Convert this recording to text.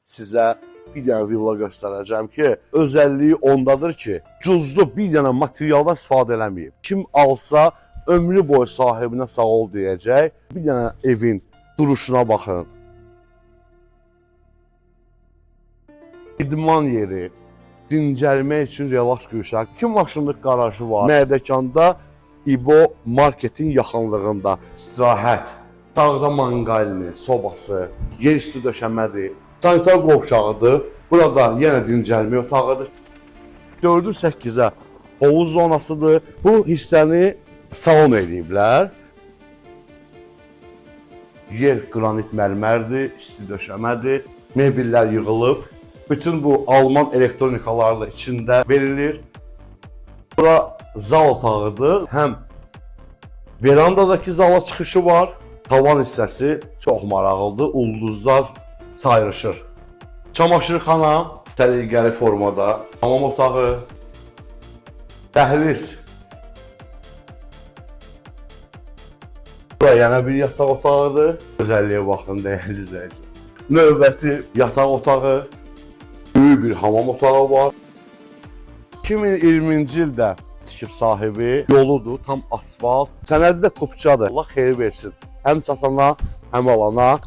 sizə bir dənə villa göstərəcəm ki, özəlliyi ondadır ki, cüzlü bir dənə materialdan istifadə eləməyib. Kim alsa, ömrü boyu sahibinə sağ ol deyəcək. Bir dənə evin duruşuna baxın. İdman yeri, dincəlmək üçün relaks gülşər. 2 maşınlıq qarajı var. Mərdəkanda İbo marketin yaxınlığında istirahət, sağda manqalini, sobası, yer üstü döşəmədir. Sanitar qovşağıdır. Burada yenə dincəlmə otağıdır. 4-ü 8-ə hovuz zonasıdır. Bu hissəni salon eləyiblər. Yer qranit mərmərdir, üstü döşəmədir. Mebellər yığılıb. Bütün bu Alman elektronikaları da içində verilir. Bura zal otağıdır. Həm verandadakı zala çıxışı var. Tavan hissəsi çox maraqlıdır. Ulduzlar sayrışır. Çamaşırxana səliqəli formada. Hamam otağı. Dəhliz. Bura yenə bir yataq otağıdır. Gözəlliyə baxın, dəyərli izləyicilər. Növbəti yataq otağı. Böyük bir hamam otağı var. 2020-ci ildə tikib sahibi yoludur, tam asfalt. Sənədi də kupçadır. Allah xeyir versin. Həm satana, həm alana.